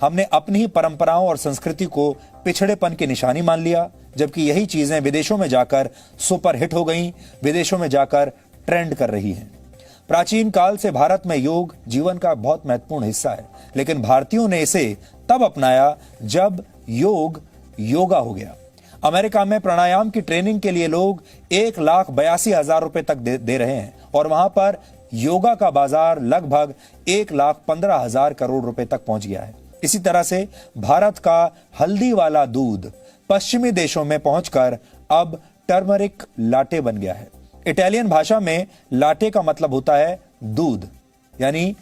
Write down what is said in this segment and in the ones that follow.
हमने अपनी ही परंपराओं और संस्कृति को पिछड़ेपन की निशानी मान लिया, जबकि यही चीजें विदेशों में जाकर सुपर हिट हो गईं, विदेशों में जाकर ट्रेंड कर रही हैं। प्राचीन काल से भारत में योग जीवन का बहुत महत्वपूर्ण हिस्सा है, लेकिन भारतीयों ने इसे तब अपनाया जब योग योगा हो गया। अमेरिका में प्राणायाम की ट्रेनिंग के लिए लोग 1,82,000 रुपए तक दे रहे हैं और वहां पर योगा का बाजार लगभग 1,15,000 करोड़ रुपए तक पहुंच गया है। इसी तरह से भारत का हल्दी वाला दूध पश्चिमी देशों में पहुंचकर अब टर्मरिक लाटे बन गया है। इटालियन भाषा में लाटे का मतलब होता है दूध, यानी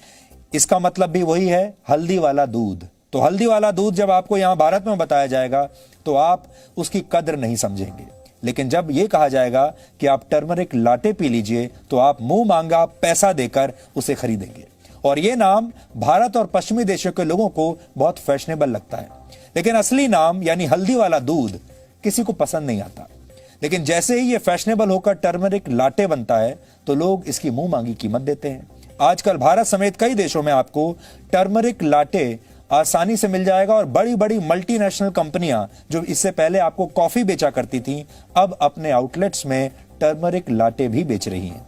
इसका मतलब भी वही है, हल्दी वाला दूध। तो हल्दी वाला दूध जब आपको यहां भारत में बताया जाएगा तो आप उसकी कद्र नहीं समझेंगे, लेकिन जब यह कहा जाएगा कि आप टर्मरिक लाटे पी लीजिए तो आप मुंह मांगा पैसा देकर उसे खरीदेंगे। और यह नाम भारत और पश्चिमी देशों के लोगों को बहुत फैशनेबल लगता है, लेकिन असली नाम यानी हल्दी वाला दूध किसी को पसंद नहीं आता। लेकिन जैसे ही यह फैशनेबल होकर टर्मरिक लाटे बनता है तो लोग इसकी मुंह मांगी कीमत देते हैं। आजकल भारत समेत कई देशों में आपको टर्मरिक लाटे आसानी से मिल जाएगा और बड़ी बड़ी मल्टीनेशनल कंपनियां जो इससे पहले आपको कॉफी बेचा करती थी, अब अपने आउटलेट्स में टर्मरिक लाटे भी बेच रही हैं।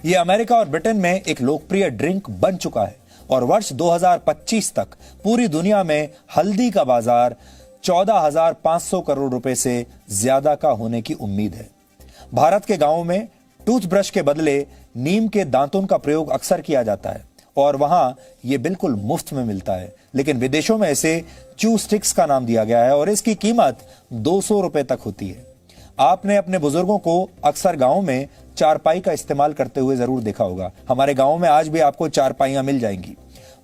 यह अमेरिका और ब्रिटेन में एक लोकप्रिय ड्रिंक बन चुका है और वर्ष 2025 तक पूरी दुनिया में हल्दी का बाजार 14,500 करोड़ रुपए से ज्यादा का होने की उम्मीद है। भारत के गांवों में टूथब्रश के बदले नीम के दांतों का प्रयोग अक्सर किया जाता है और वहां यह बिल्कुल मुफ्त में मिलता है, लेकिन विदेशों में इसे च्यू स्टिक्स का नाम दिया गया है और इसकी कीमत 200 रुपए तक होती है। आपने अपने बुजुर्गों को अक्सर गांव में चारपाई का इस्तेमाल करते हुए जरूर देखा होगा। हमारे गांव में आज भी आपको चारपाइयां मिल जाएंगी।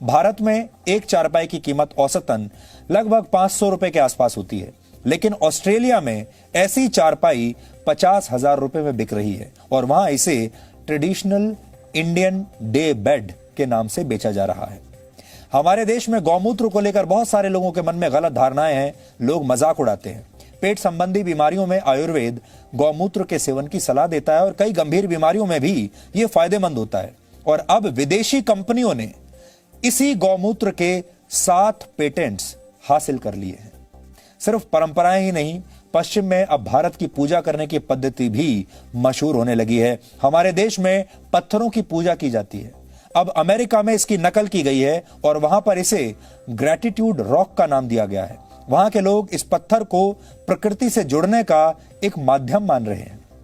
भारत में एक चारपाई की कीमत औसतन लगभग 500 रुपए के आसपास होती है, लेकिन ऑस्ट्रेलिया में ऐसी चारपाई 50,000 रुपए में बिक रही है और वहां इसे ट्रेडिशनल इंडियन डे बेड के नाम से बेचा जा रहा है। हमारे देश में गौमूत्र को लेकर बहुत सारे लोगों के मन में गलत धारणाएं हैं, लोग मजाक उड़ाते हैं। पेट संबंधी बीमारियों में आयुर्वेद गौमूत्र के सेवन की सलाह देता है और कई गंभीर बीमारियों में भी यह फायदेमंद होता है। और अब विदेशी कंपनियों ने इसी गौमूत्र के 7 पेटेंट्स हासिल कर लिए हैं। सिर्फ परंपराएं ही नहीं, पश्चिम में अब भारत की पूजा करने की पद्धति भी मशहूर होने लगी है। हमारे देश में पत्थरों की पूजा की जाती है, अब अमेरिका में इसकी नकल की गई है और वहां पर इसे ग्रैटिट्यूड रॉक का नाम दिया गया है। वहां के लोग इस पत्थर को प्रकृति से जुड़ने का एक माध्यम मान रहे हैं।